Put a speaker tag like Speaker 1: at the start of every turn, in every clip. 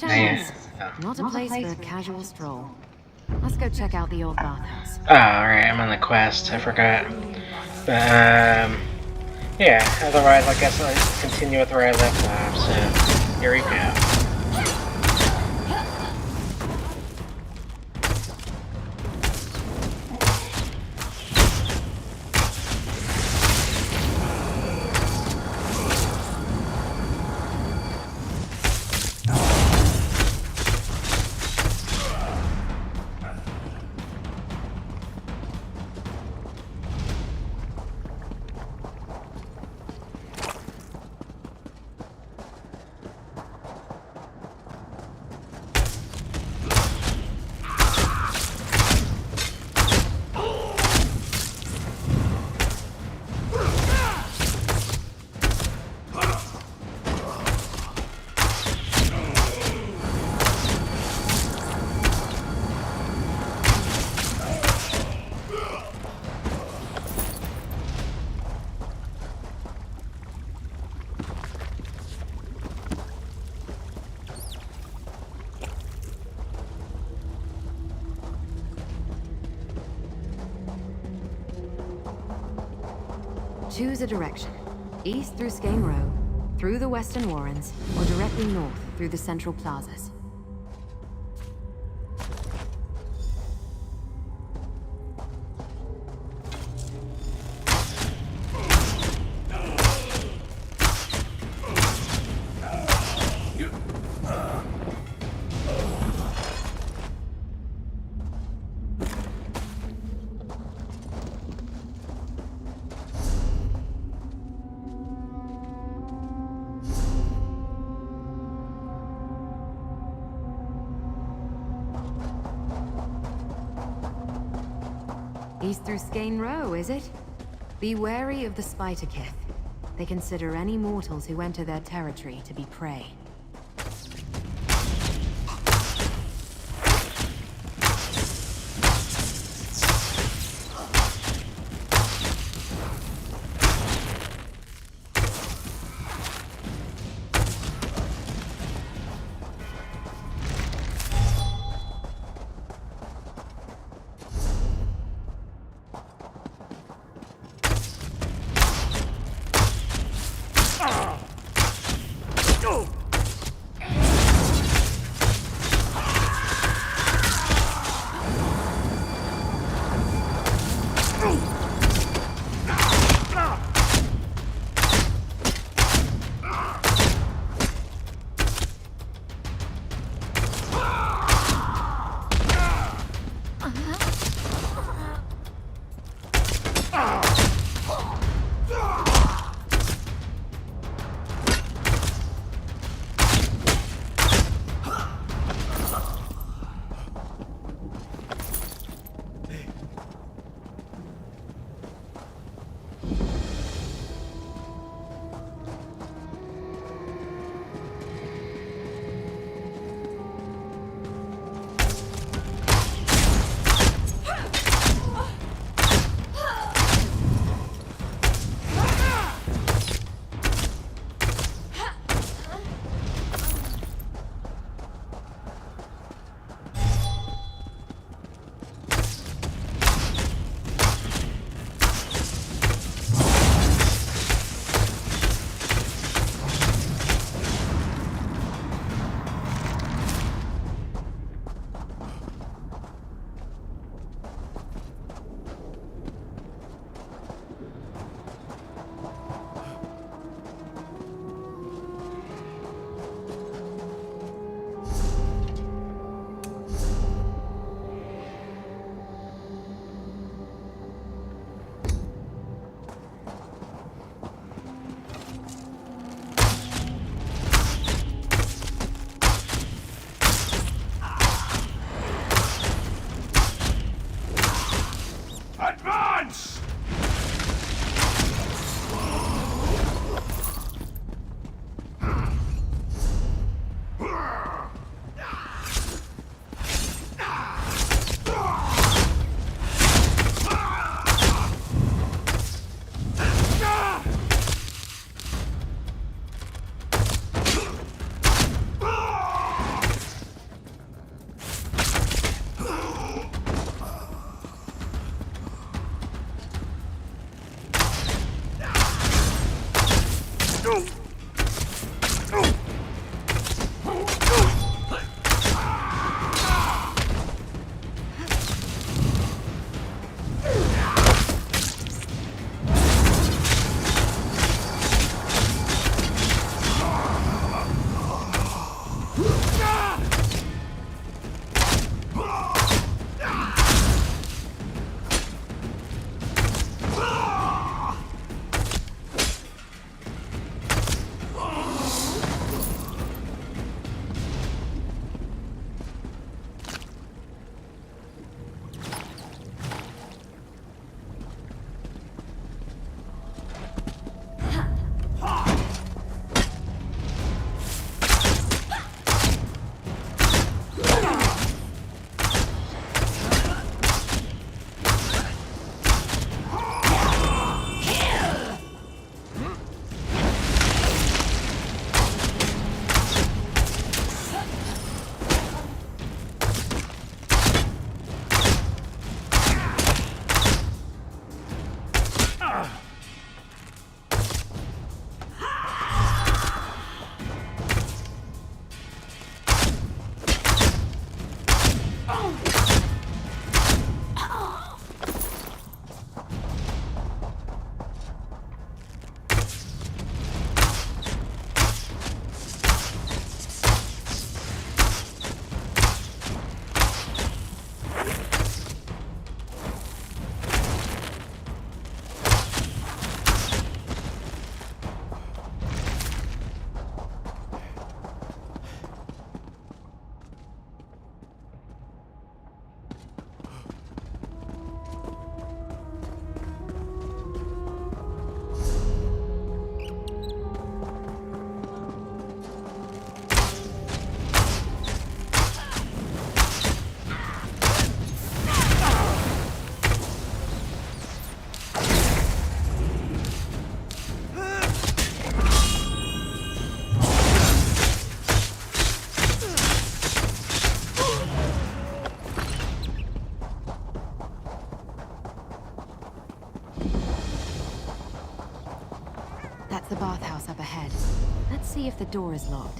Speaker 1: chance.
Speaker 2: Oh.
Speaker 1: Not a place for a casual stroll. Let's go check out the old bathhouse.
Speaker 2: Oh, alright, I'm on the quest. I forgot. But, yeah, otherwise I guess I'll continue with where I left off, so here we go.
Speaker 1: Choose a direction. East through Skane Row, through the Western Warrens, or directly north through the Central Plazas. East through Skane Row, is it? Be wary of the Spiderkith. They consider any mortals who enter their territory to be prey. the bathhouse up ahead. Let's see if the door is locked.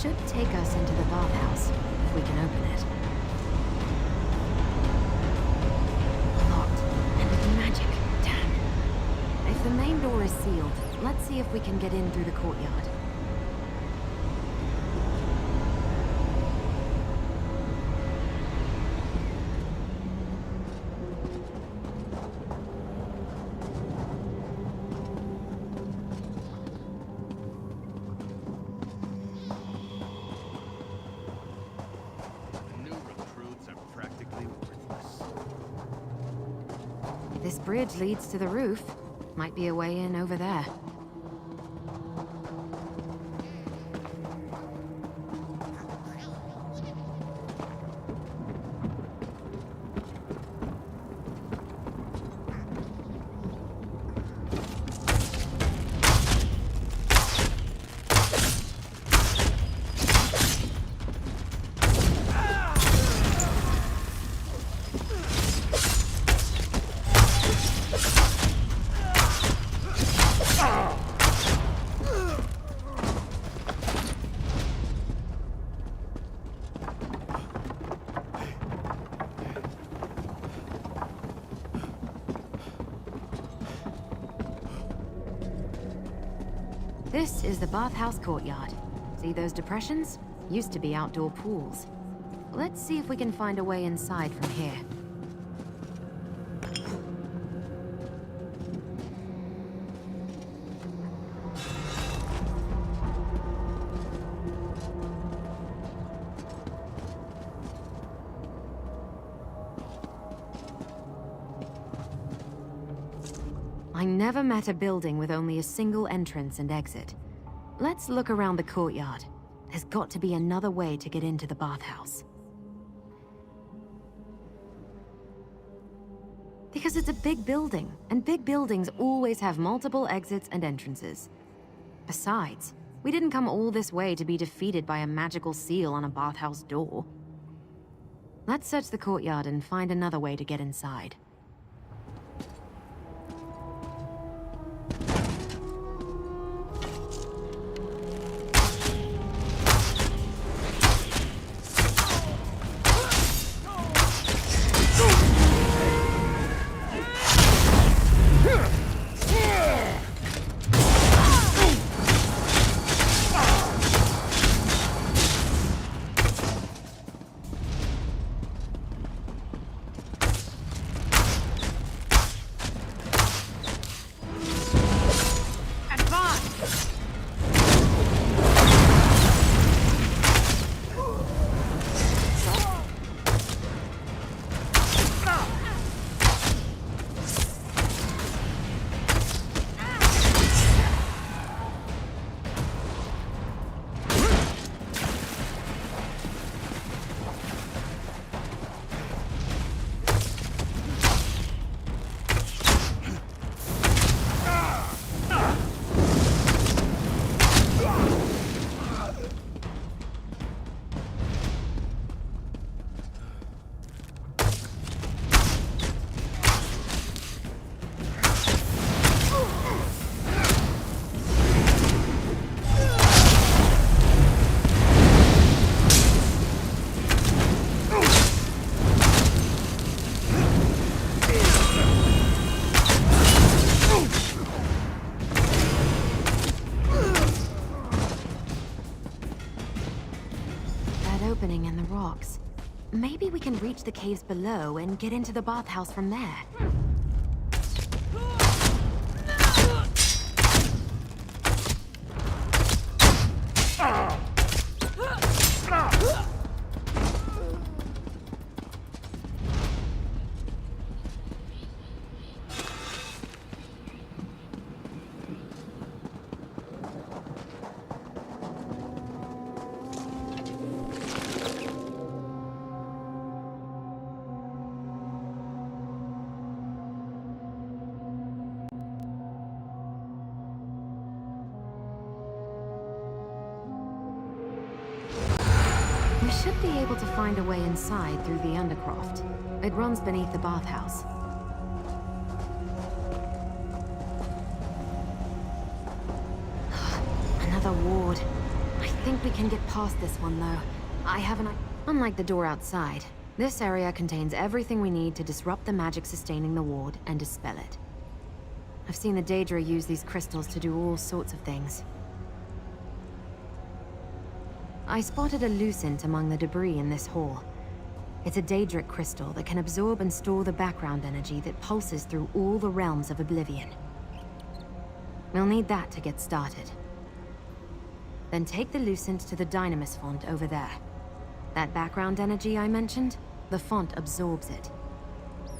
Speaker 1: Should take us into the bathhouse, if we can open it. Locked. And with magic. Damn. If the main door is sealed, let's see if we can get in through the courtyard. This bridge leads to the roof. Might be a way in over there. This is the bathhouse courtyard. See those depressions? Used to be outdoor pools. Let's see if we can find a way inside from here. I never met a building with only a single entrance and exit. Let's look around the courtyard. There's got to be another way to get into the bathhouse. Because it's a big building, and big buildings always have multiple exits and entrances. Besides, we didn't come all this way to be defeated by a magical seal on a bathhouse door. Let's search the courtyard and find another way to get inside. maybe we can reach the caves below and get into the bathhouse from there. We should be able to find a way inside through the Undercroft. It runs beneath the bathhouse. Another ward. I think we can get past this one, though. I haven't... Unlike the door outside, this area contains everything we need to disrupt the magic sustaining the ward and dispel it. I've seen the Daedra use these crystals to do all sorts of things. I spotted a Lucent among the debris in this hall. It's a Daedric crystal that can absorb and store the background energy that pulses through all the realms of Oblivion. We'll need that to get started. Then take the Lucent to the Dynamis font over there. That background energy I mentioned, the font absorbs it.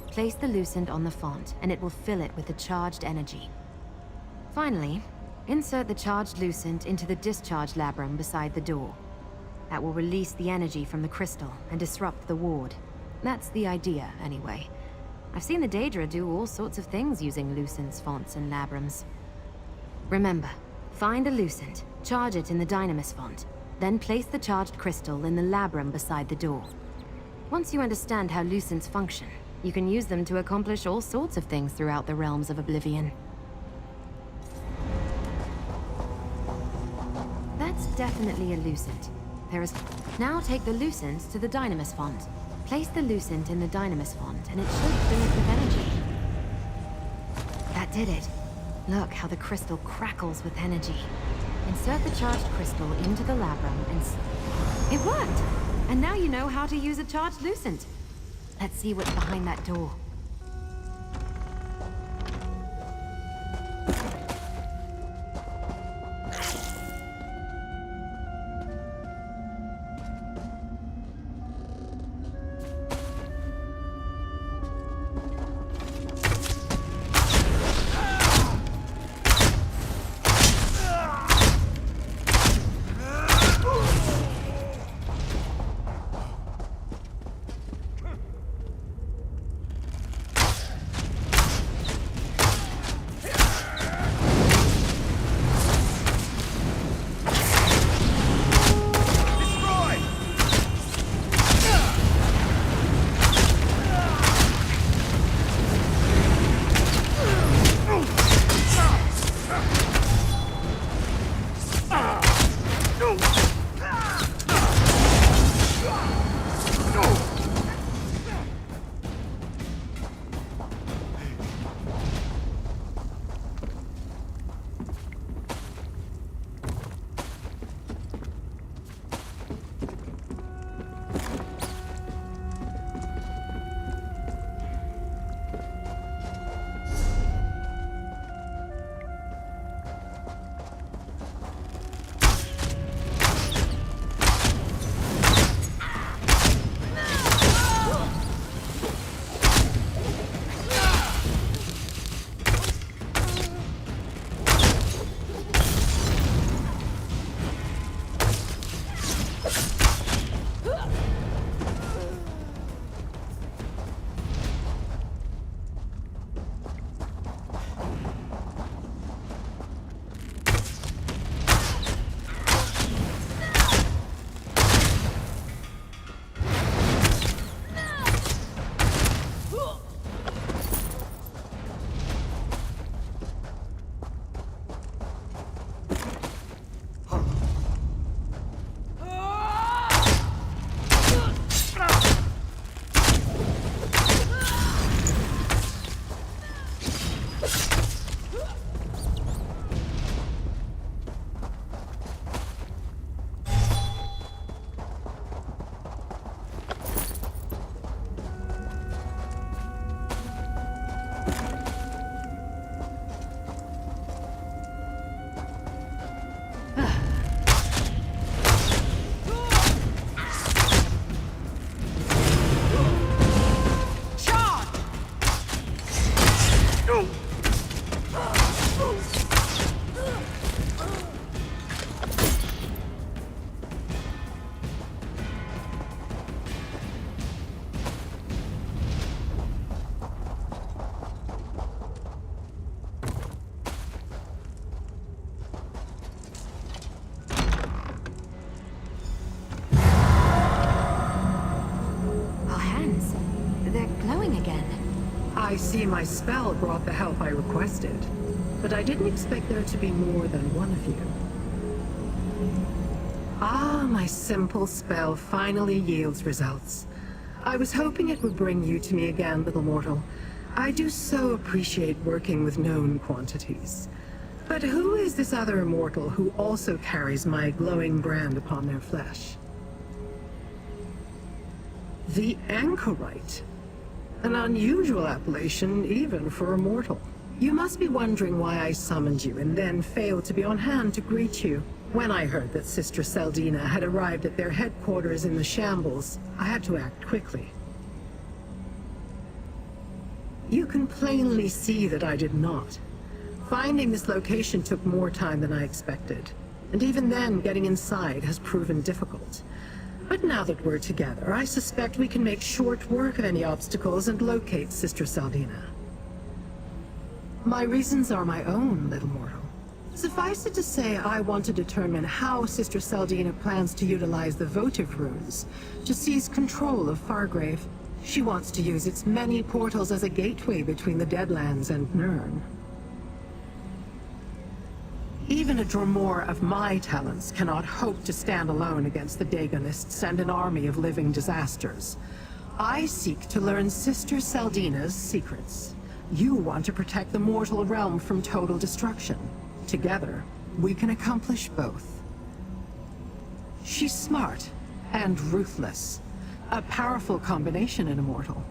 Speaker 1: Place the Lucent on the font, and it will fill it with the charged energy. Finally, insert the charged Lucent into the discharge labrum beside the door. That will release the energy from the crystal and disrupt the ward. That's the idea, anyway. I've seen the Daedra do all sorts of things using Lucents, fonts, and labrums. Remember, find a Lucent, charge it in the Dynamis font, then place the charged crystal in the labrum beside the door. Once you understand how Lucents function, you can use them to accomplish all sorts of things throughout the realms of Oblivion. That's definitely a Lucent. Now take the Lucent to the Dynamis font. Place the Lucent in the Dynamis font, and it should fill it with energy. That did it. Look how the crystal crackles with energy. Insert the charged crystal into the labrum and... It worked! And now you know how to use a charged Lucent. Let's see what's behind that door.
Speaker 3: I see my spell brought the help I requested, but I didn't expect there to be more than one of you. Ah, my simple spell finally yields results. I was hoping it would bring you to me again, little mortal. I do so appreciate working with known quantities. But who is this other mortal who also carries my glowing brand upon their flesh? The Anchorite. An unusual appellation, even for a mortal. You must be wondering why I summoned you and then failed to be on hand to greet you. When I heard that Sister Seldina had arrived at their headquarters in the Shambles, I had to act quickly. You can plainly see that I did not. Finding this location took more time than I expected, and even then, getting inside has proven difficult. But now that we're together, I suspect we can make short work of any obstacles and locate Sister Seldina. My reasons are my own, little mortal. Suffice it to say, I want to determine how Sister Seldina plans to utilize the votive runes to seize control of Fargrave. She wants to use its many portals as a gateway between the Deadlands and Nirn. Even a Dremor of my talents cannot hope to stand alone against the Dagonists and an army of living disasters. I seek to learn Sister Seldina's secrets. You want to protect the mortal realm from total destruction. Together, we can accomplish both. She's smart and ruthless. A powerful combination in a mortal.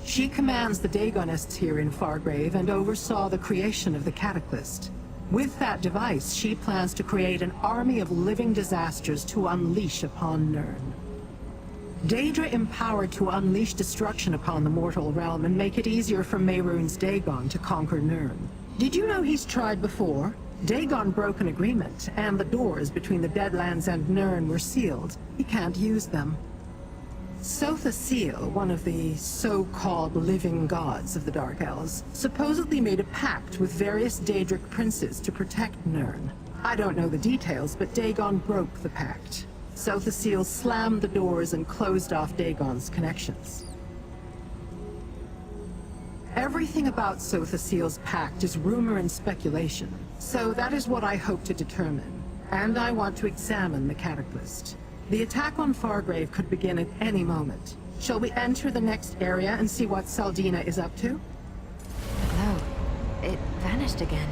Speaker 3: She commands the Dagonists here in Fargrave and oversaw the creation of the Cataclysm. With that device, she plans to create an army of living disasters to unleash upon Nirn. Daedra empowered to unleash destruction upon the mortal realm and make it easier for Mehrunes Dagon to conquer Nirn. Did you know he's tried before? Dagon broke an agreement, and the doors between the Deadlands and Nirn were sealed. He can't use them. Sotha Sil, one of the so-called living gods of the Dark Elves, supposedly made a pact with various Daedric princes to protect Nirn. I don't know the details, but Dagon broke the pact. Sotha Sil slammed the doors and closed off Dagon's connections. Everything about Sotha Sil's pact is rumor and speculation, so that is what I hope to determine. And I want to examine the Cataclysm. The attack on Fargrave could begin at any moment. Shall we enter the next area and see what Seldina is up to?
Speaker 1: No, it vanished again.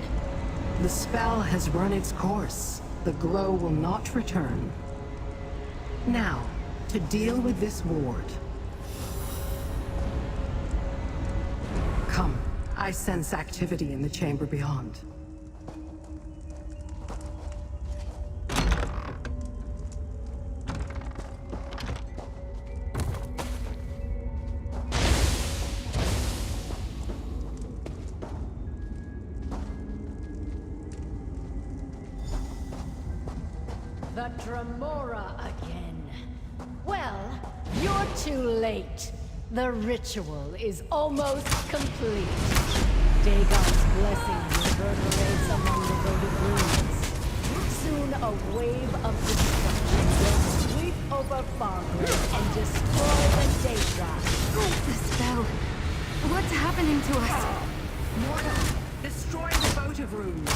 Speaker 3: The spell has run its course. The glow will not return. Now, to deal with this ward. Come, I sense activity in the chamber beyond.
Speaker 4: The Dremora again. Well, you're too late. The ritual is almost complete. Dagon's blessing reverberates among the votive runes. Soon a wave of destruction will sweep over Fargrave and destroy the Daedra.
Speaker 1: The spell. What's happening to us?
Speaker 3: Mortal, destroy the votive runes.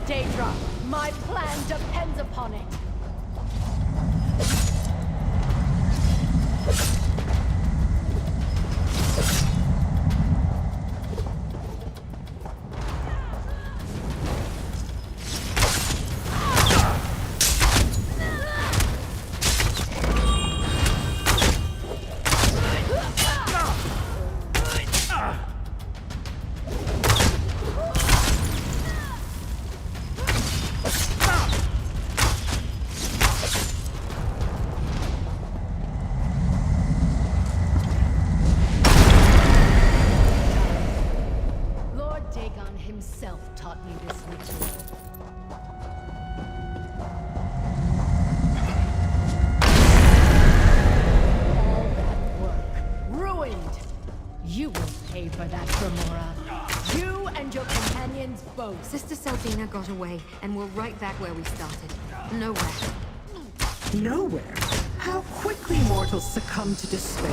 Speaker 4: Daedra, my plan depends upon it. Himself taught me this ritual. All that work ruined. You will pay for lion's boast.
Speaker 1: Sister Seldina got away, and we're right back where we started. Nowhere.
Speaker 3: Nowhere? How quickly mortals succumb to despair.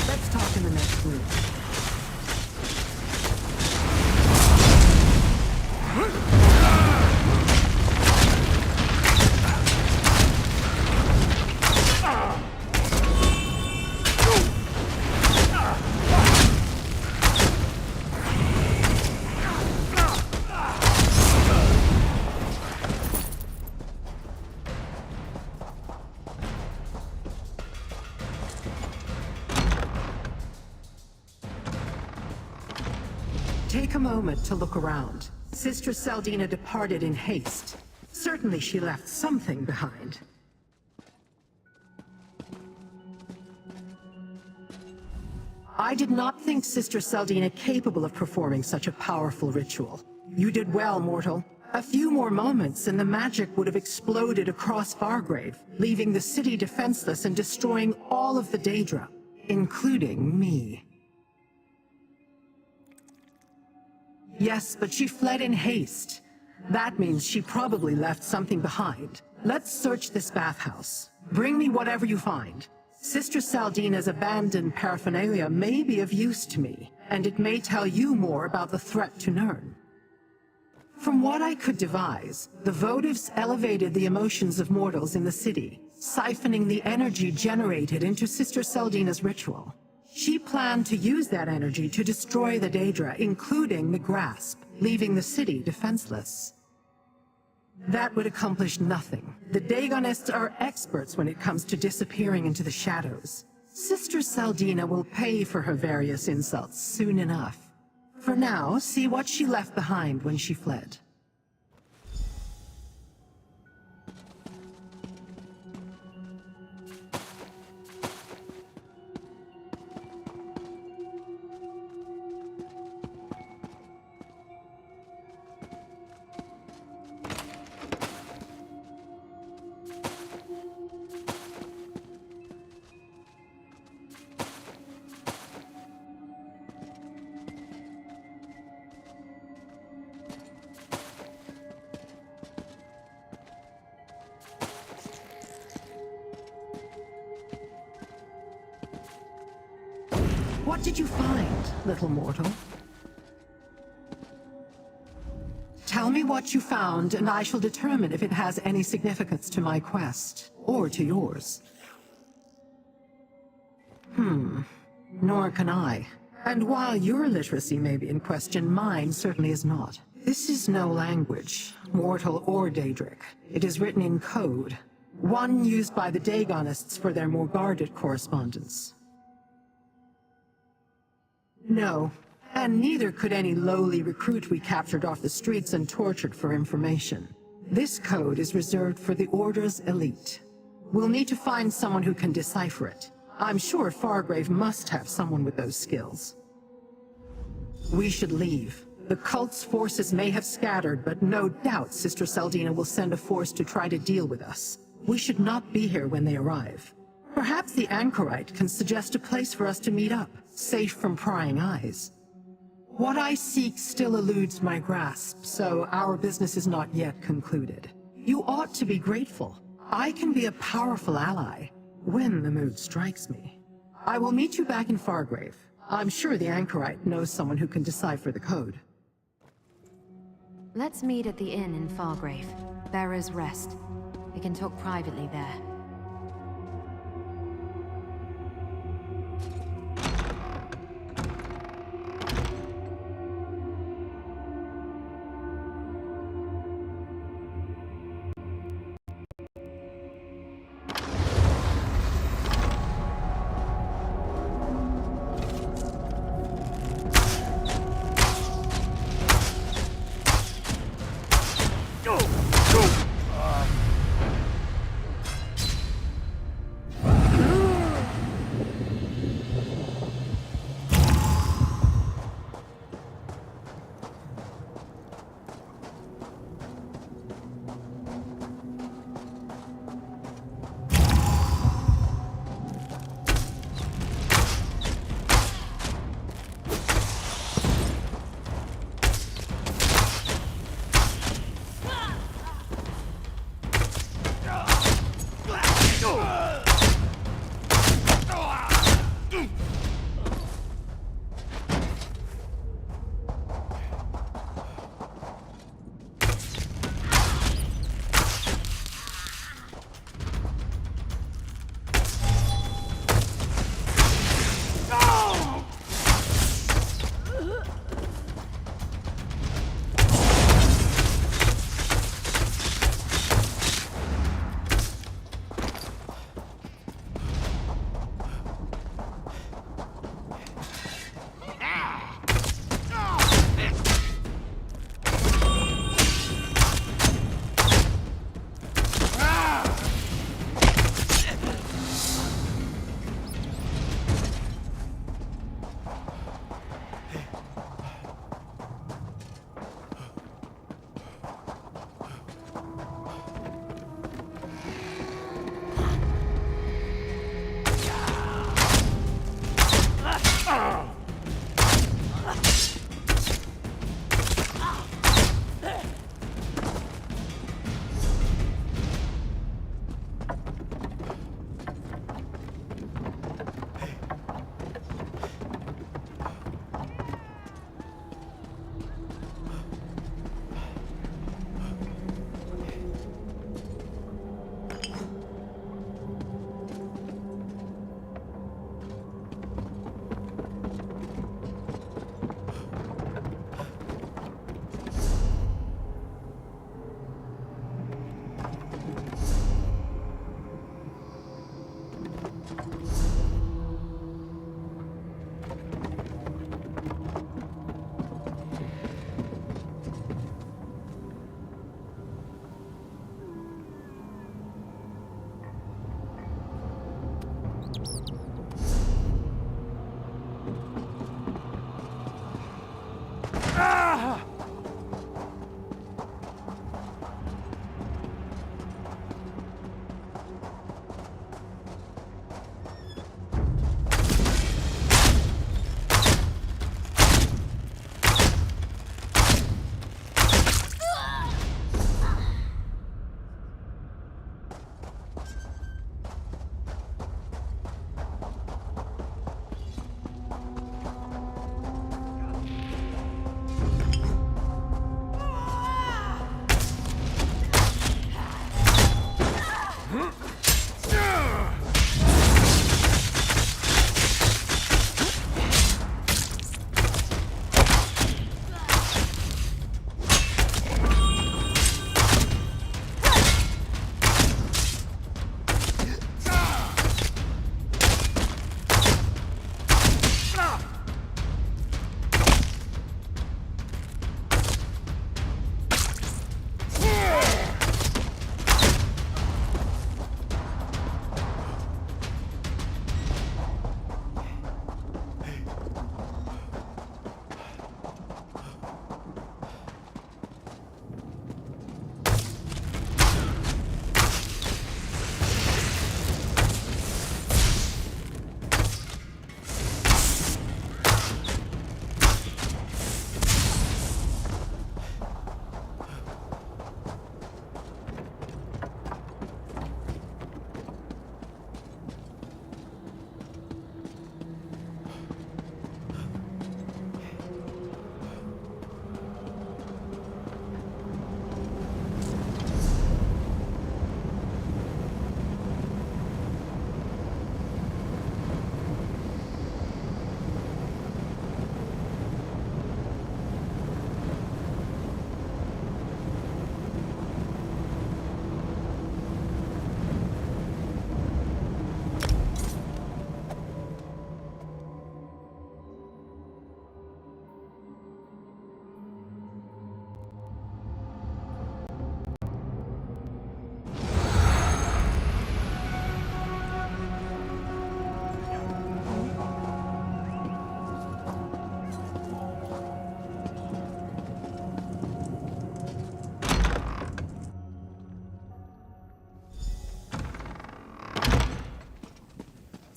Speaker 3: Let's talk in the next room. Take a moment to look around. Sister Seldina departed in haste. Certainly she left something behind. I did not think Sister Seldina capable of performing such a powerful ritual. You did well, mortal. A few more moments and the magic would have exploded across Fargrave, leaving the city defenseless and destroying all of the Daedra, including me. Yes, but she fled in haste. That means she probably left something behind. Let's search this bathhouse. Bring me whatever you find. Sister Seldina's abandoned paraphernalia may be of use to me, and it may tell you more about the threat to Nirn. From what I could devise, the votives elevated the emotions of mortals in the city, siphoning the energy generated into Sister Seldina's ritual. She planned to use that energy to destroy the Daedra, including the Grasp, leaving the city defenseless. That would accomplish nothing. The Daegonists are experts when it comes to disappearing into the shadows. Sister Seldina will pay for her various insults soon enough. For now, see what she left behind when she fled. What did you find, little mortal? Tell me what you found, and I shall determine if it has any significance to my quest, or to yours. Nor can I. And while your literacy may be in question, mine certainly is not. This is no language, mortal or Daedric. It is written in code, one used by the Daegonists for their more guarded correspondence. No, and neither could any lowly recruit we captured off the streets and tortured for information. This code is reserved for the Order's elite. We'll need to find someone who can decipher it. I'm sure Fargrave must have someone with those skills. We should leave. The cult's forces may have scattered, but no doubt Sister Seldina will send a force to try to deal with us. We should not be here when they arrive. Perhaps the Anchorite can suggest a place for us to meet up, safe from prying eyes. What I seek still eludes my grasp, so our business is not yet concluded. You ought to be grateful. I can be a powerful ally, when the mood strikes me. I will meet you back in Fargrave. I'm sure the Anchorite knows someone who can decipher the code.
Speaker 1: Let's meet at the inn in Fargrave. Bearer's Rest. We can talk privately there.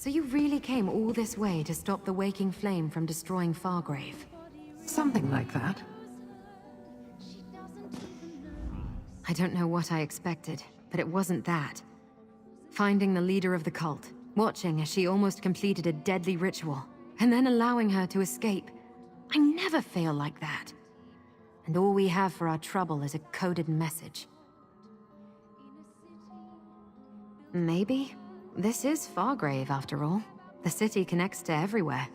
Speaker 1: So you really came all this way to stop the Waking Flame from destroying Fargrave?
Speaker 3: Something like that.
Speaker 1: I don't know what I expected, but it wasn't that. Finding the leader of the cult, watching as she almost completed a deadly ritual, and then allowing her to escape. I never fail like that. And all we have for our trouble is a coded message. Maybe this is Fargrave, after all. The city connects to everywhere.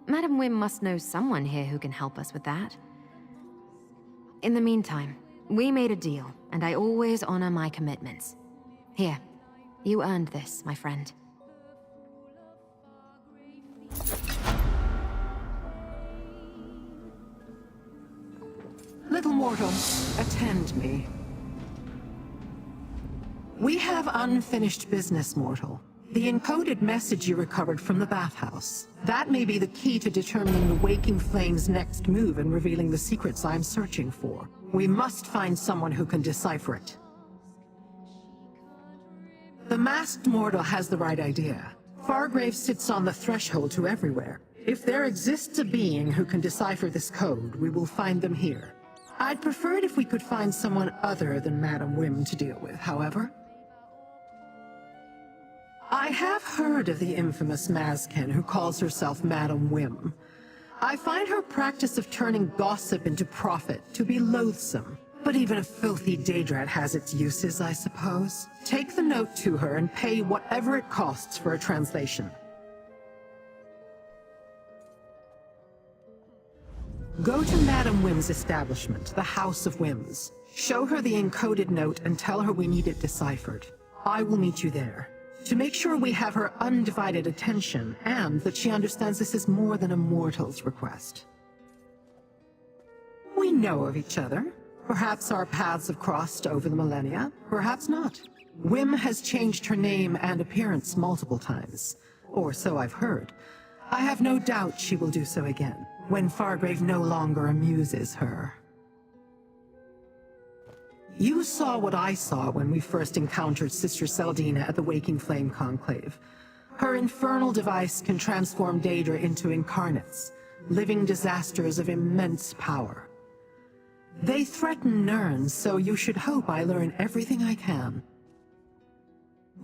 Speaker 1: Madam Wim must know someone here who can help us with that. In the meantime, we made a deal, and I always honor my commitments. Here, you earned this, my friend.
Speaker 3: Little mortal, attend me. We have unfinished business, mortal. The encoded message you recovered from the bathhouse. That may be the key to determining the Waking Flame's next move and revealing the secrets I'm searching for. We must find someone who can decipher it. The masked mortal has the right idea. Fargrave sits on the threshold to everywhere. If there exists a being who can decipher this code, we will find them here. I'd prefer it if we could find someone other than Madam Wim to deal with, however. I have heard of the infamous Mazken who calls herself Madam Wim. I find her practice of turning gossip into profit to be loathsome. But even a filthy Daedrat has its uses, I suppose. Take the note to her and pay whatever it costs for a translation. Go to Madam Wim's establishment, the House of Wims. Show her the encoded note and tell her we need it deciphered. I will meet you there. To make sure we have her undivided attention, and that she understands this is more than a mortal's request. We know of each other. Perhaps our paths have crossed over the millennia, perhaps not. Wim has changed her name and appearance multiple times, or so I've heard. I have no doubt she will do so again, when Fargrave no longer amuses her. You saw what I saw when we first encountered Sister Seldina at the Waking Flame Conclave. Her infernal device can transform Daedra into incarnates, living disasters of immense power. They threaten Nirn, so you should hope I learn everything I can.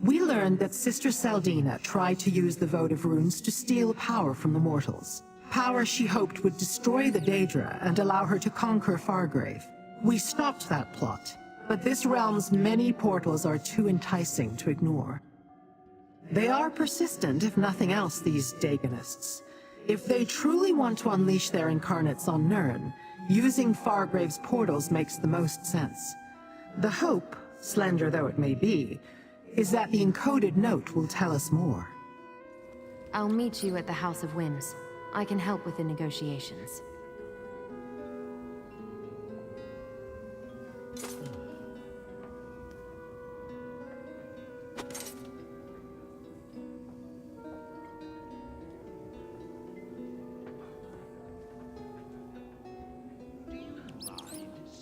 Speaker 3: We learned that Sister Seldina tried to use the votive runes to steal power from the mortals. Power she hoped would destroy the Daedra and allow her to conquer Fargrave. We stopped that plot, but this realm's many portals are too enticing to ignore. They are persistent, if nothing else, these Daegonists. If they truly want to unleash their incarnates on Nirn, using Fargrave's portals makes the most sense. The hope, slender though it may be, is that the encoded note will tell us more.
Speaker 1: I'll meet you at the House of Wims. I can help with the negotiations.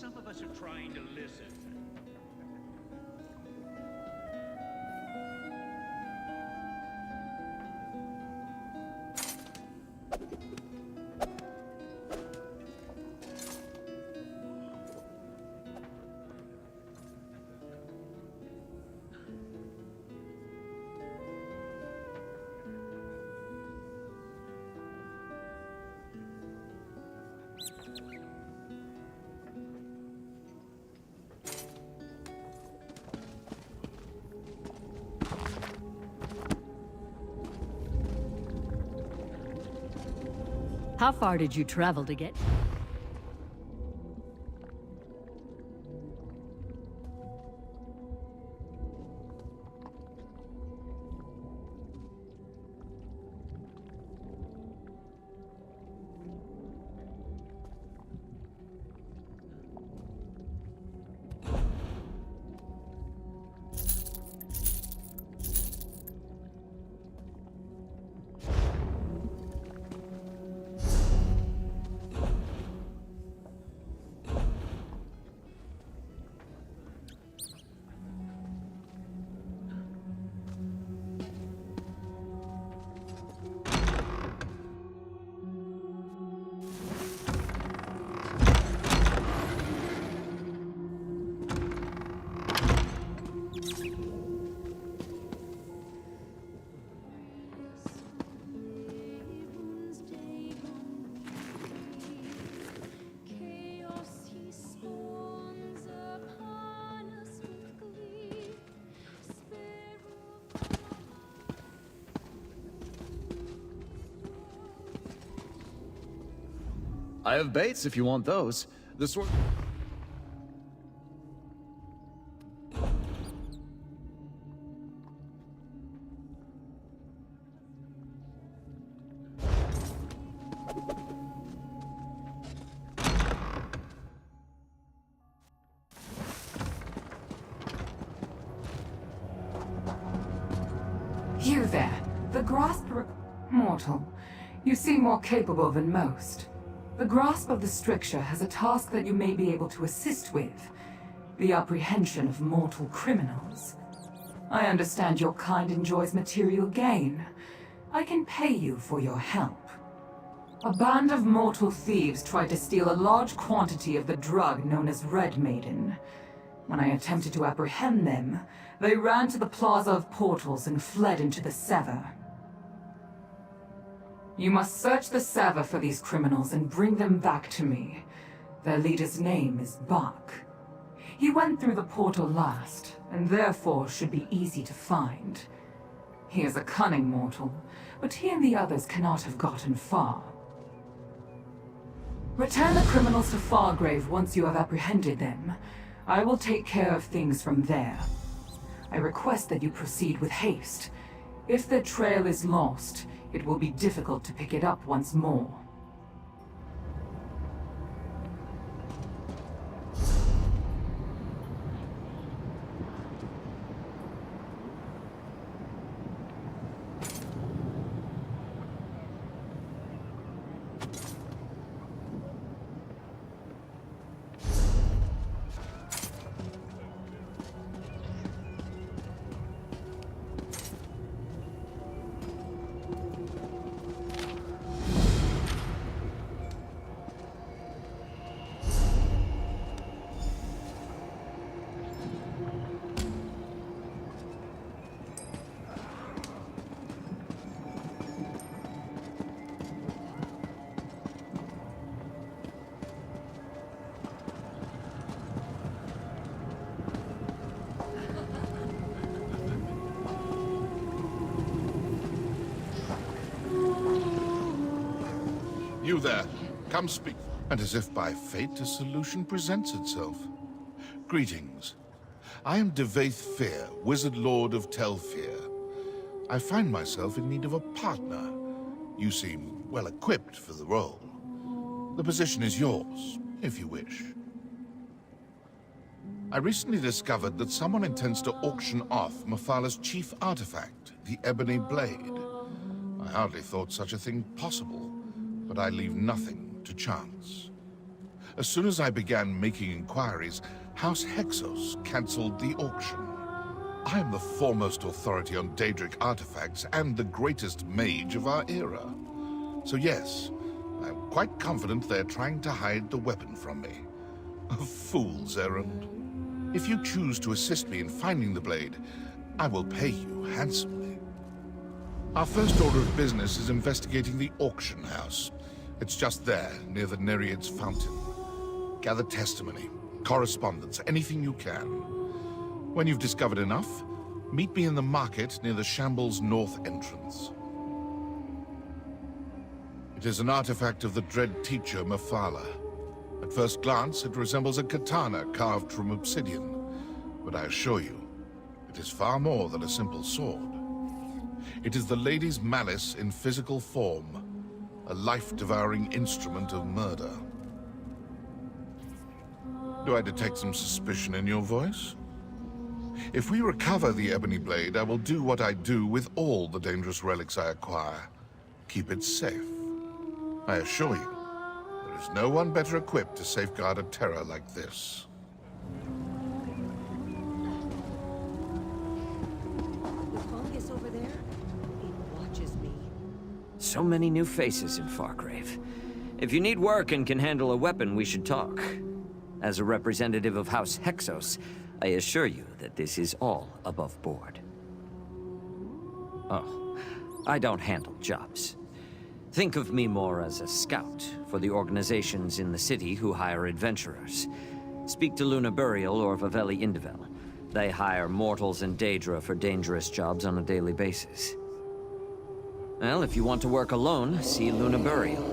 Speaker 5: Some of us are trying to listen.
Speaker 6: How far did you travel to get?
Speaker 7: I have baits if you want those. The sort.
Speaker 3: You there, the grasp... Mortal, you seem more capable than most. The grasp of the stricture has a task that you may be able to assist with. The apprehension of mortal criminals. I understand your kind enjoys material gain. I can pay you for your help. A band of mortal thieves tried to steal a large quantity of the drug known as Red Maiden. When I attempted to apprehend them, they ran to the Plaza of Portals and fled into the Sever. You must search the Sever for these criminals and bring them back to me. Their leader's name is Buck. He went through the portal last, and therefore should be easy to find. He is a cunning mortal, but he and the others cannot have gotten far. Return the criminals to Fargrave once you have apprehended them. I will take care of things from there. I request that you proceed with haste. If the trail is lost, it will be difficult to pick it up once more.
Speaker 8: You there, come speak. And as if by fate, a solution presents itself. Greetings. I am Devaith Fear, Wizard Lord of Telfear. I find myself in need of a partner. You seem well equipped for the role. The position is yours, if you wish. I recently discovered that someone intends to auction off Mephala chief artifact, the Ebony Blade. I hardly thought such a thing possible, but I leave nothing to chance. As soon as I began making inquiries, House Hexos cancelled the auction. I am the foremost authority on Daedric artifacts and the greatest mage of our era. So yes, I'm quite confident they're trying to hide the weapon from me. A fool's errand. If you choose to assist me in finding the blade, I will pay you handsomely. Our first order of business is investigating the auction house. It's just there, near the Nereids Fountain. Gather testimony, correspondence, anything you can. When you've discovered enough, meet me in the market near the Shambles North entrance. It is an artifact of the dread teacher Mephala. At first glance, it resembles a katana carved from obsidian. But I assure you, it is far more than a simple sword. It is the Lady's Malice in physical form, a life-devouring instrument of murder. Do I detect some suspicion in your voice? If we recover the Ebony Blade, I will do what I do with all the dangerous relics I acquire. Keep it safe. I assure you, there is no one better equipped to safeguard a terror like this.
Speaker 9: Over there, it watches me.
Speaker 10: So many new faces in Fargrave. If you need work and can handle a weapon, we should talk. As a representative of House Hexos, I assure you that this is all above board. Oh, I don't handle jobs. Think of me more as a scout for the organizations in the city who hire adventurers. Speak to Luna Burial or Viveli Indivel. They hire mortals and Daedra for dangerous jobs on a daily basis. Well, if you want to work alone, see Luna Burial.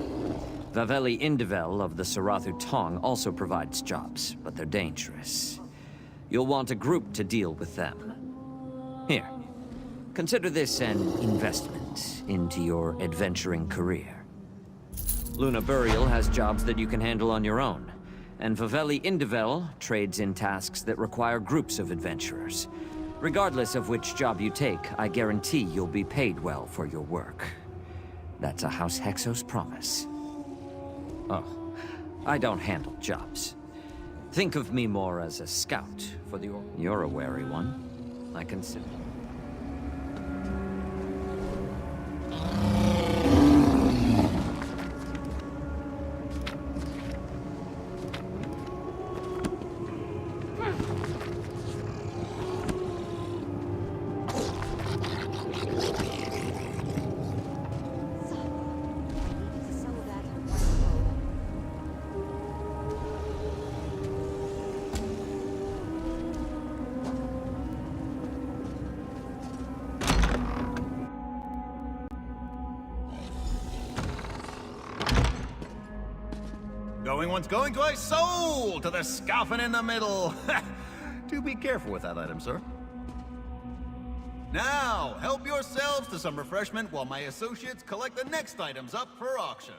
Speaker 10: Viveli Indivel of the Sarathu Tong also provides jobs, but they're dangerous. You'll want a group to deal with them. Here, consider this an investment into your adventuring career. Luna Burial has jobs that you can handle on your own, and Viveli Indivel trades in tasks that require groups of adventurers. Regardless of which job you take, I guarantee you'll be paid well for your work. That's a House Hexos promise. Oh, I don't handle jobs. Think of me more as a scout for the You're a wary one. I consider.
Speaker 11: Going once, going twice, sold to the scoffin' in the middle. Do be careful with that item, sir. Now, help yourselves to some refreshment while my associates collect the next items up for auction.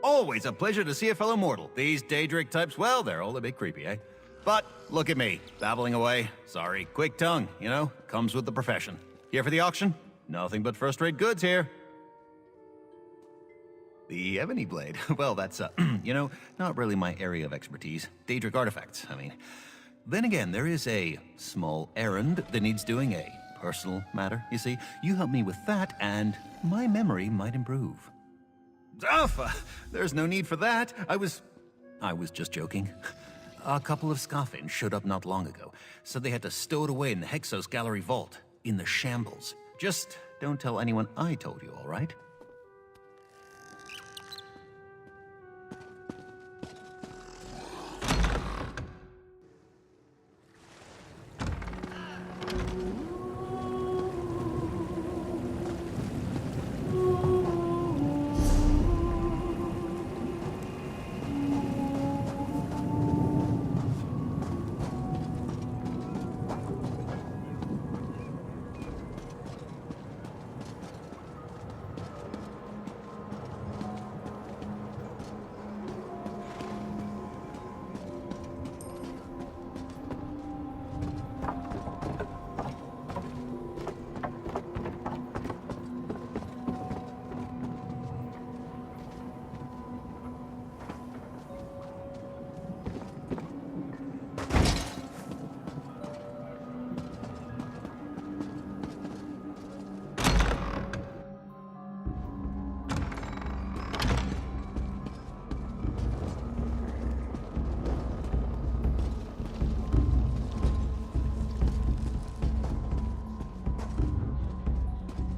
Speaker 11: Always a pleasure to see a fellow mortal. These Daedric types, well, they're all a bit creepy, eh? But look at me, babbling away. Sorry, quick tongue, you know, comes with the profession. Here for the auction? Nothing but first-rate goods here. The Ebony Blade. Well, that's, you know, not really my area of expertise. Daedric artifacts, I mean. Then again, there is a small errand that needs doing, a personal matter, you see. You help me with that, and my memory might improve. There's no need for that. I was just joking. A couple of Scoffins showed up not long ago, so they had to stow it away in the Hexos Gallery vault, in the shambles. Just don't tell anyone I told you, all right?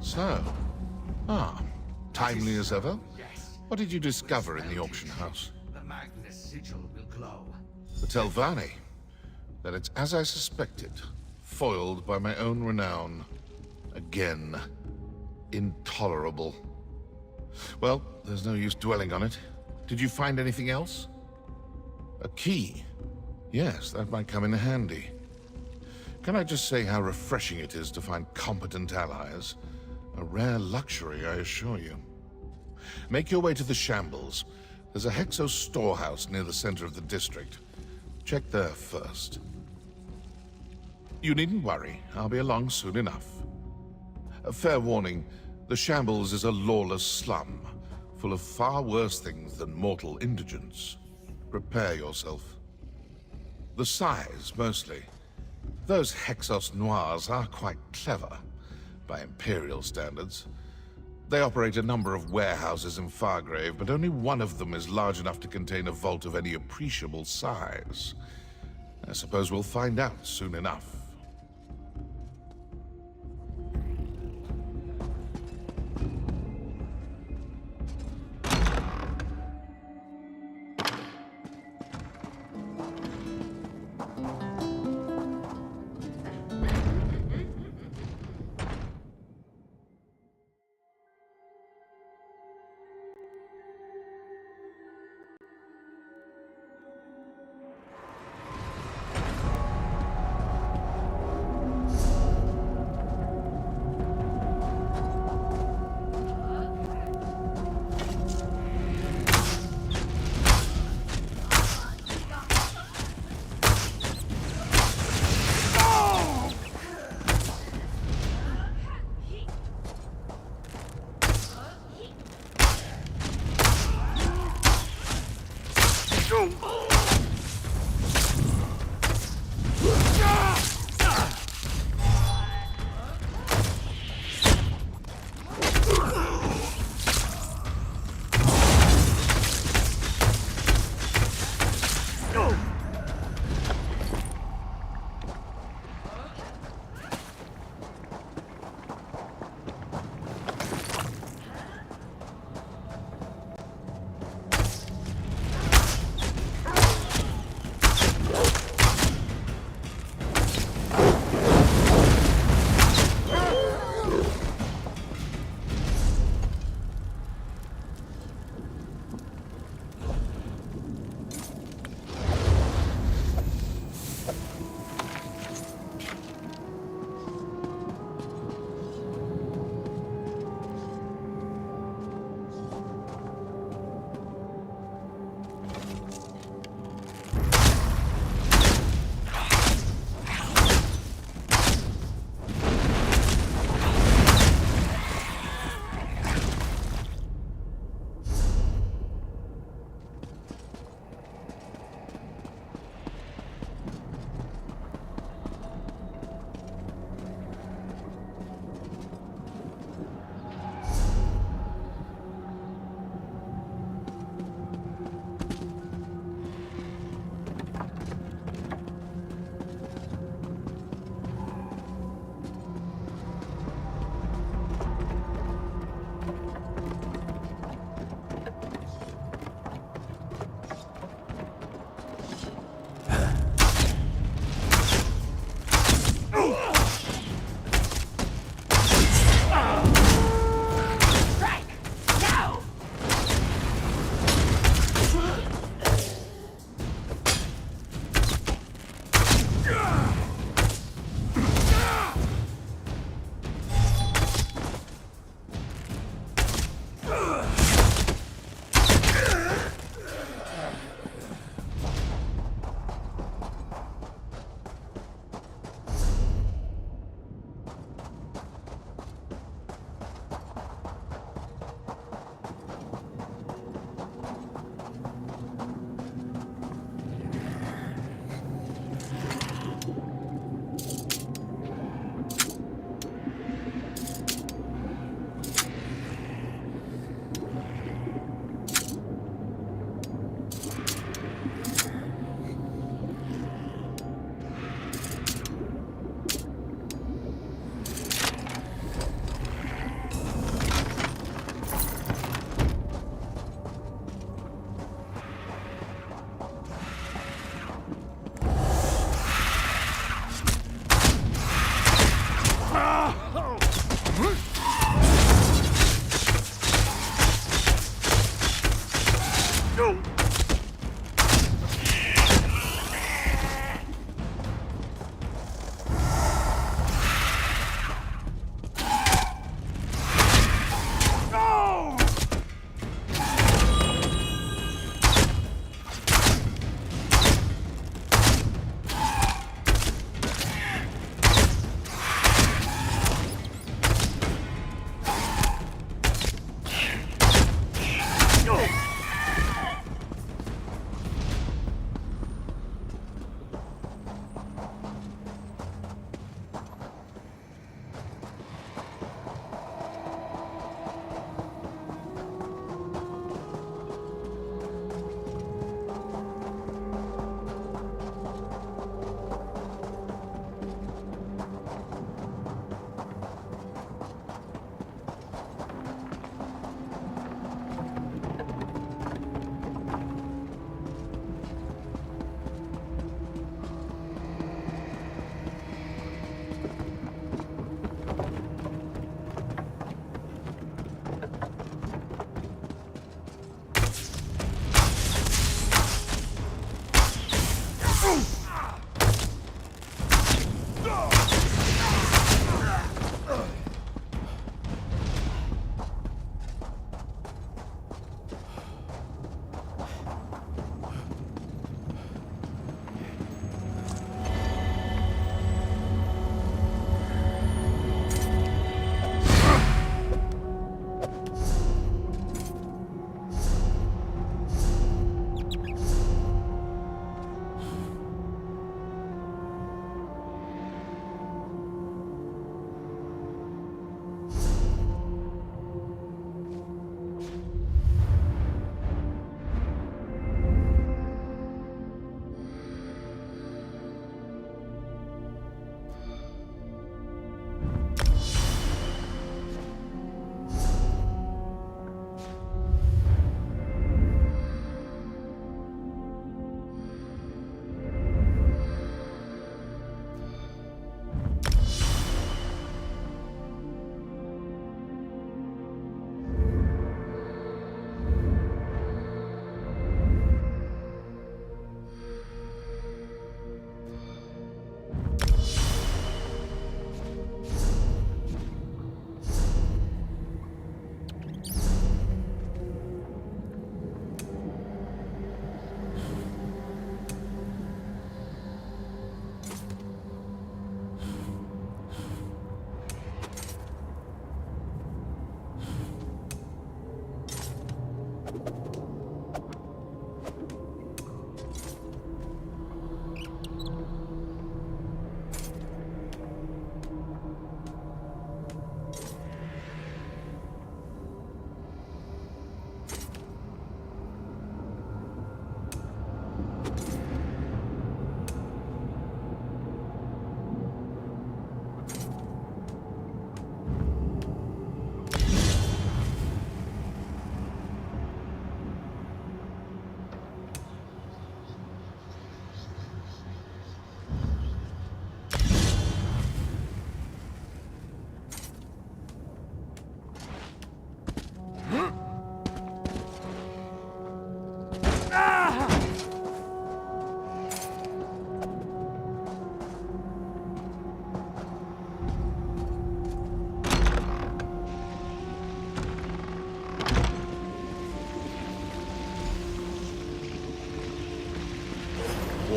Speaker 8: So, timely as ever. What did you discover in the auction house?
Speaker 5: The Magnus sigil will glow.
Speaker 8: The Telvanni. That it's as I suspected, foiled by my own renown. Again. Intolerable. Well, there's no use dwelling on it. Did you find anything else? A key. Yes, that might come in handy. Can I just say how refreshing it is to find competent allies? A rare luxury, I assure you. Make your way to the shambles. There's a Hexos storehouse near the center of the district. Check there first. You needn't worry. I'll be along soon enough. A fair warning, the Shambles is a lawless slum, full of far worse things than mortal indigence. Prepare yourself. The size, mostly. Those Hexos Noirs are quite clever, by Imperial standards. They operate a number of warehouses in Fargrave, but only one of them is large enough to contain a vault of any appreciable size. I suppose we'll find out soon enough.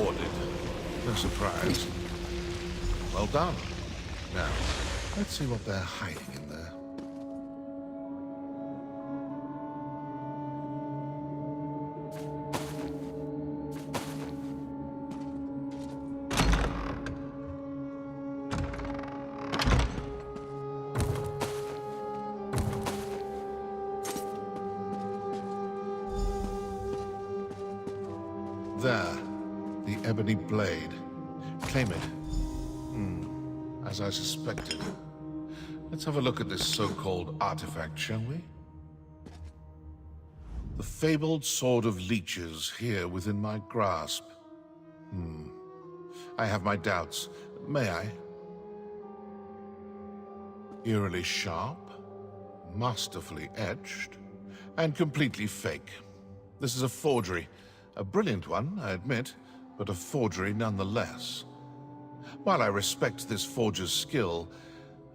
Speaker 8: rewarded. No surprise. Well done. Now, let's see what they're hiding in there. There, the ebony blade. Claim it. As I suspected. Let's have a look at this so-called artifact, shall we? The fabled Sword of Leeches here within my grasp. I have my doubts. May I? Eerily sharp, masterfully etched, and completely fake. This is a forgery. A brilliant one, I admit, but a forgery nonetheless. While I respect this forger's skill,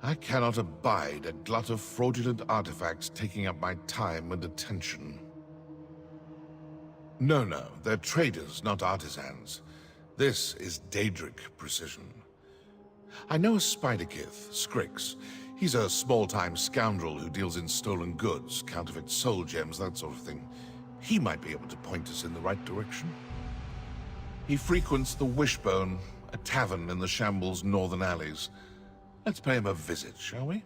Speaker 8: I cannot abide a glut of fraudulent artifacts taking up my time and attention. No, they're traders, not artisans. This is Daedric precision. I know a Spiderkith, Scrix. He's a small-time scoundrel who deals in stolen goods, counterfeit soul gems, that sort of thing. He might be able to point us in the right direction. He frequents the Wishbone, a tavern in the Shamble's northern alleys. Let's pay him a visit, shall we?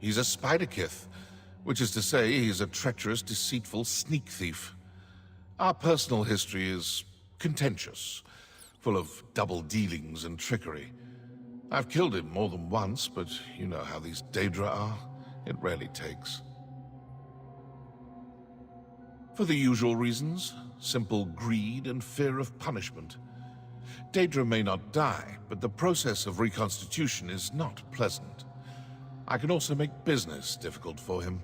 Speaker 8: He's a Spiderkith, which is to say he's a treacherous, deceitful sneak thief. Our personal history is contentious, full of double dealings and trickery. I've killed him more than once, but you know how these Daedra are. It rarely takes. For the usual reasons, simple greed and fear of punishment. Daedra may not die, but the process of reconstitution is not pleasant. I can also make business difficult for him.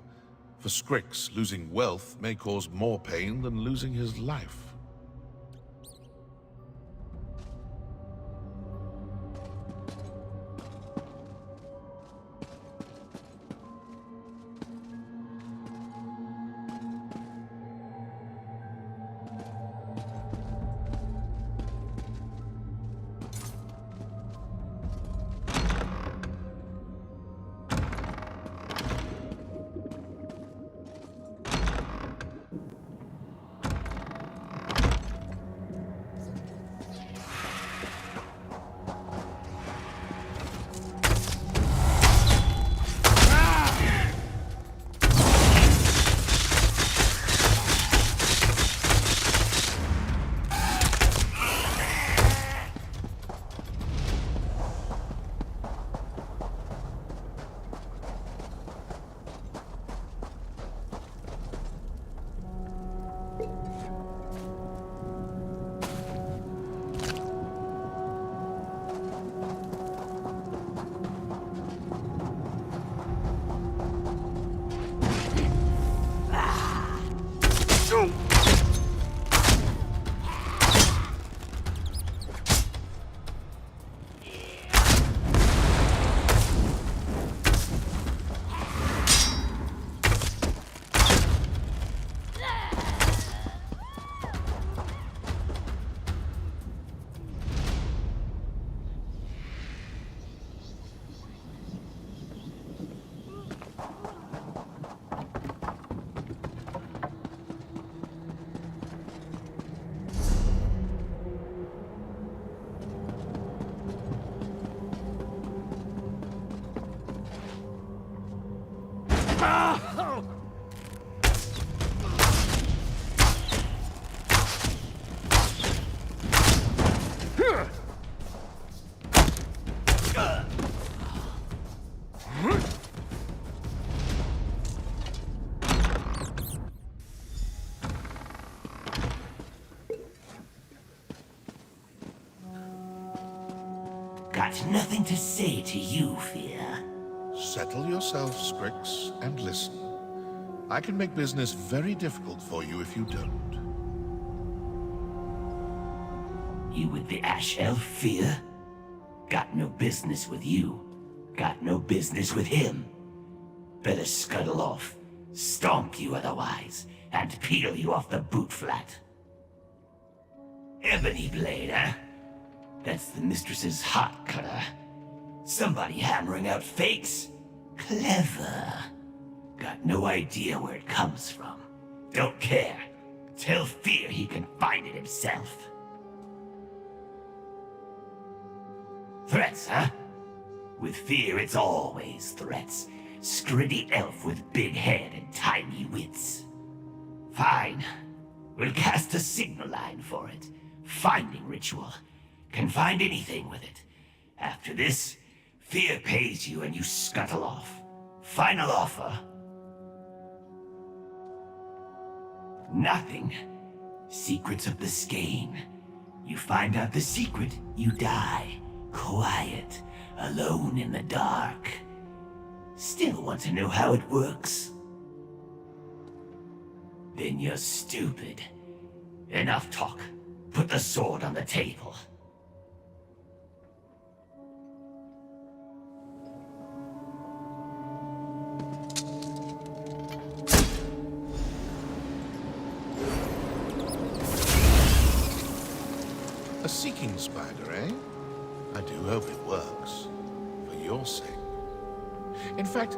Speaker 8: For Scrix, losing wealth may cause more pain than losing his life.
Speaker 5: Got nothing to say to you, Fear.
Speaker 8: Settle yourself, Scrix, and listen. I can make business very difficult for you if you don't.
Speaker 5: You with the Ash Elf, Fear? Got no business with you. Got no business with him. Better scuttle off, stomp you otherwise, and peel you off the boot flat. Ebony Blade, huh? That's the mistress's hot cutter. Somebody hammering out fakes? Clever. Got no idea where it comes from. Don't care. Tell Fear he can find it himself. Threats, huh? With Fear, it's always threats. Scritty elf with big head and tiny wits. Fine. We'll cast a signal line for it. Finding ritual. Can find anything with it. After this, Fear pays you and you scuttle off. Final offer. Nothing. Secrets of the skein. You find out the secret, you die. Quiet. Alone in the dark. Still want to know how it works? Then you're stupid. Enough talk. Put the sword on the table.
Speaker 8: A seeking spider, eh? I do hope it works. For your sake. In fact,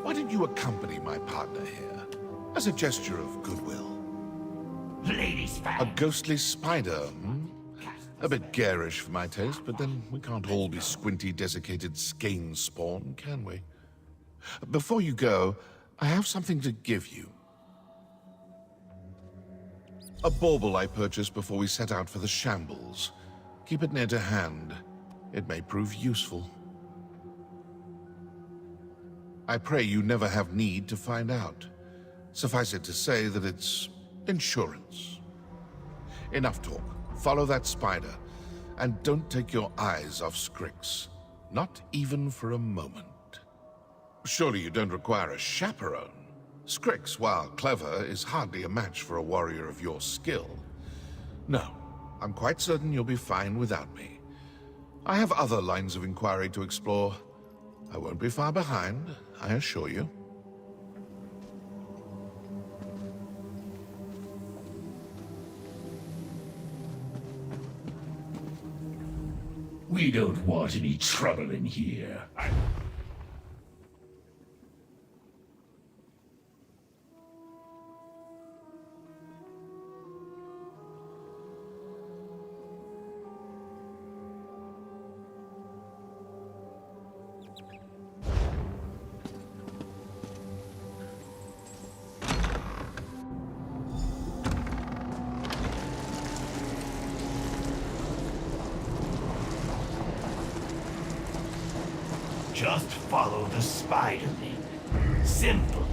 Speaker 8: why don't you accompany my partner here? As a gesture of goodwill.
Speaker 5: Lady Spider.
Speaker 8: A ghostly spider, hmm? A bit garish for my taste, but then we can't all be squinty, desiccated skein spawn, can we? Before you go, I have something to give you. A bauble I purchased before we set out for the shambles. Keep it near to hand. It may prove useful. I pray you never have need to find out. Suffice it to say that it's insurance. Enough talk. Follow that spider. And don't take your eyes off Strix. Not even for a moment. Surely you don't require a chaperone. Strix, while clever, is hardly a match for a warrior of your skill. No, I'm quite certain you'll be fine without me. I have other lines of inquiry to explore. I won't be far behind, I assure you.
Speaker 5: We don't want any trouble in here. Just follow the Spider-Man. Simple.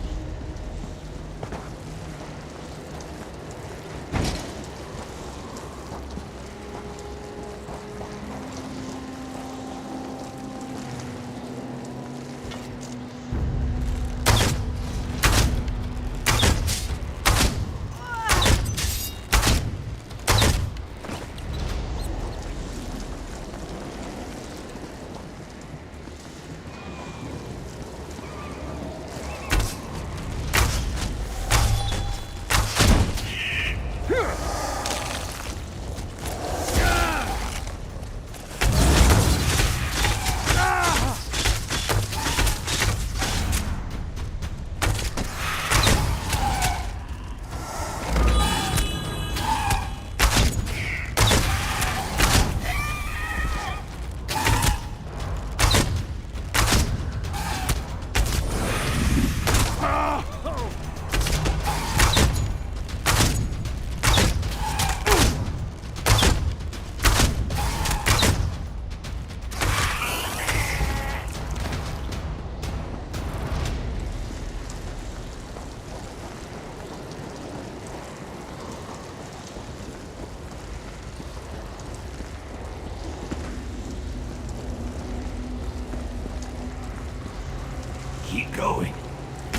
Speaker 5: Keep going.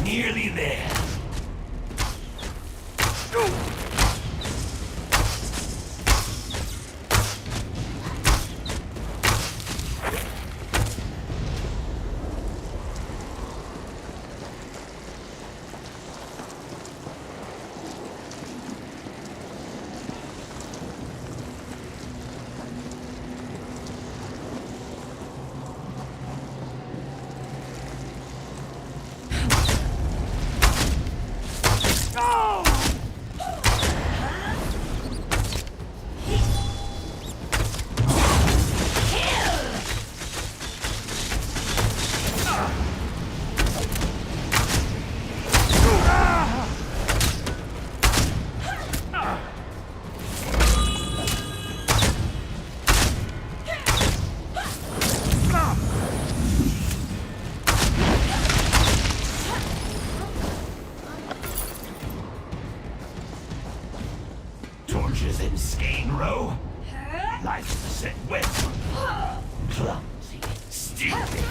Speaker 5: Nearly there. Torches in Skane Row. Life to set webs on fire. Clumsy, stupid.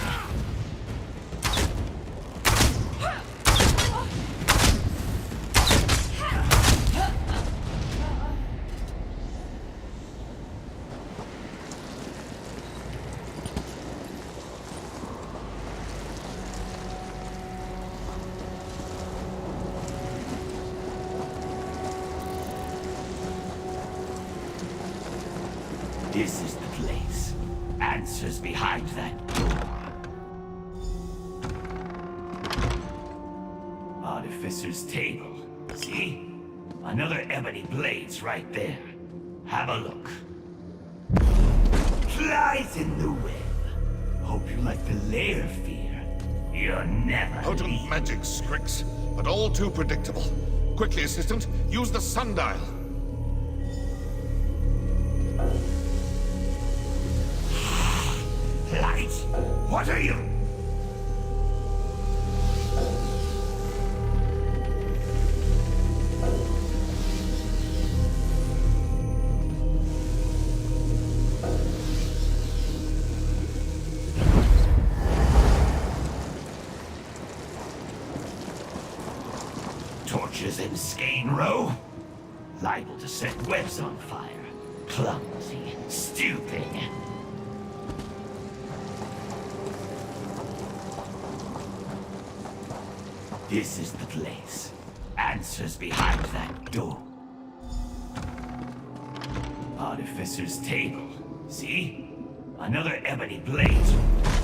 Speaker 5: This is the place. Answers behind that door. Artificer's table. See? Another ebony blade's right there. Have a look. Flies in the web. Hope you like the lair fear. You're never
Speaker 8: Potent
Speaker 5: leave.
Speaker 8: magic, Strix, but all too predictable. Quickly, Assistant, use the sundial.
Speaker 5: Light! What are you? Torches in Skane Row? Liable to set webs on fire. Clumsy, stupid. This is the place. Answers behind that door. Artificer's table. See? Another ebony blade.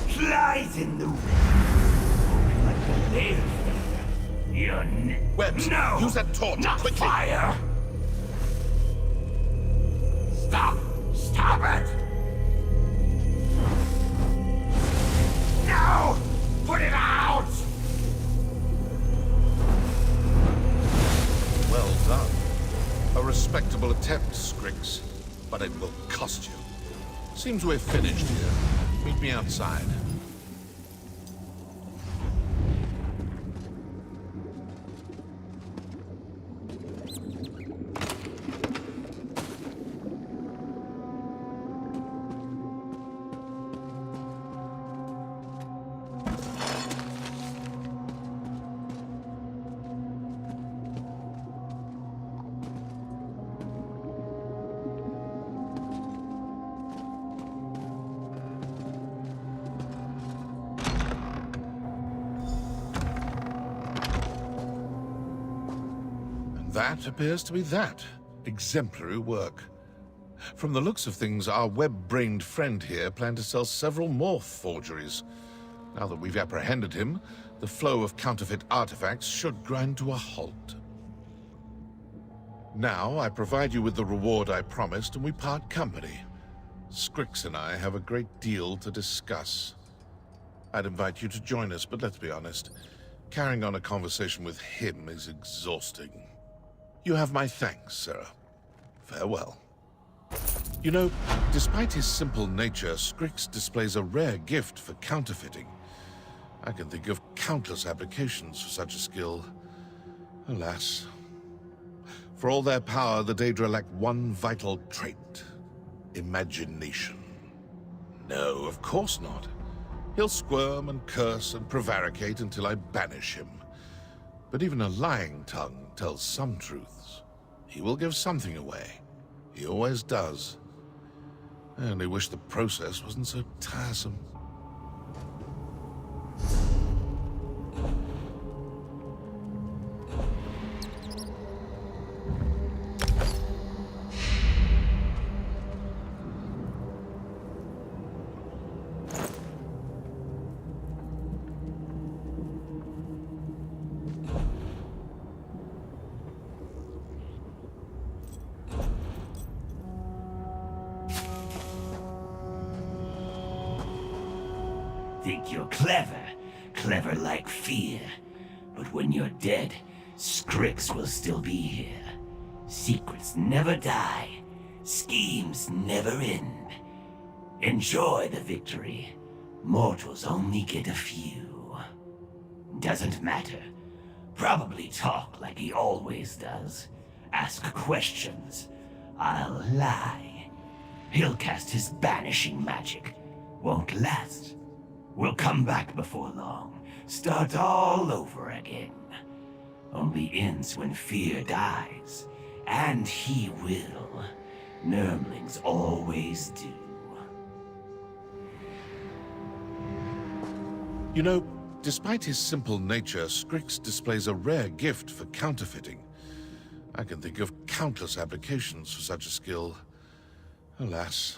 Speaker 5: Flies in the wind. Like the lair fear. You're
Speaker 8: Webs,
Speaker 5: no!
Speaker 8: use that torch,
Speaker 5: not
Speaker 8: quickly.
Speaker 5: Fire! Stop! Stop it! No! Put it out!
Speaker 8: Well done. A respectable attempt, Strix, but it will cost you. Seems we're finished here. Meet me outside. That appears to be that. Exemplary work. From the looks of things, our web-brained friend here planned to sell several more forgeries. Now that we've apprehended him, the flow of counterfeit artifacts should grind to a halt. Now, I provide you with the reward I promised, and we part company. Strix and I have a great deal to discuss. I'd invite you to join us, but let's be honest. Carrying on a conversation with him is exhausting. You have my thanks, Sarah. Farewell. You know, despite his simple nature, Strix displays a rare gift for counterfeiting. I can think of countless applications for such a skill. Alas. For all their power, the Daedra lack one vital trait. Imagination. No, of course not. He'll squirm and curse and prevaricate until I banish him. But even a lying tongue tells some truths. He will give something away. He always does. I only wish the process wasn't so tiresome.
Speaker 5: Think you're clever. Clever like fear. But when you're dead, Strix will still be here. Secrets never die. Schemes never end. Enjoy the victory. Mortals only get a few. Doesn't matter. Probably talk like he always does. Ask questions. I'll lie. He'll cast his banishing magic. Won't last. We'll come back before long. Start all over again. Only ends when fear dies. And he will. Nurmlings always do.
Speaker 8: You know, despite his simple nature, Strix displays a rare gift for counterfeiting. I can think of countless applications for such a skill. Alas.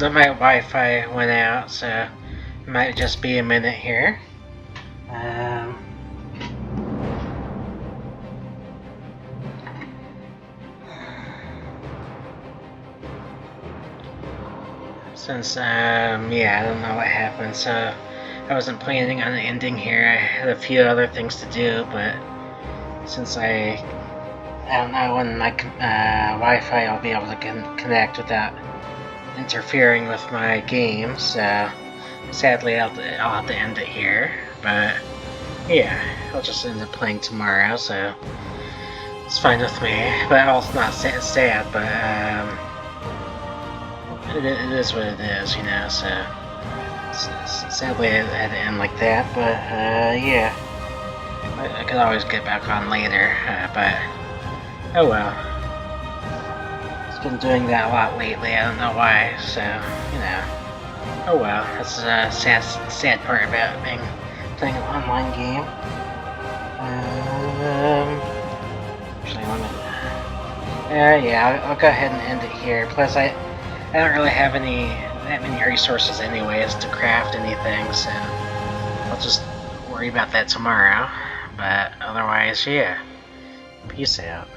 Speaker 2: My Wi-Fi went out, so it might just be a minute here. Since, yeah, I don't know what happened, so I wasn't planning on ending here. I had a few other things to do, but since I don't know when my Wi-Fi I'll be able to connect without interfering with my game, so sadly I'll have to end it here. But yeah, I'll just end up playing tomorrow, so it's fine with me. But also not sad, but it is what it is, you know. So sadly I had to end like that, but yeah, I could always get back on later. But oh well. Been doing that a lot lately, I don't know why, so, you know, oh well, that's a sad part about playing an online game. Actually, yeah, I'll go ahead and end it here, plus I don't really have that many resources anyways to craft anything, so I'll just worry about that tomorrow. But otherwise, yeah. Peace out.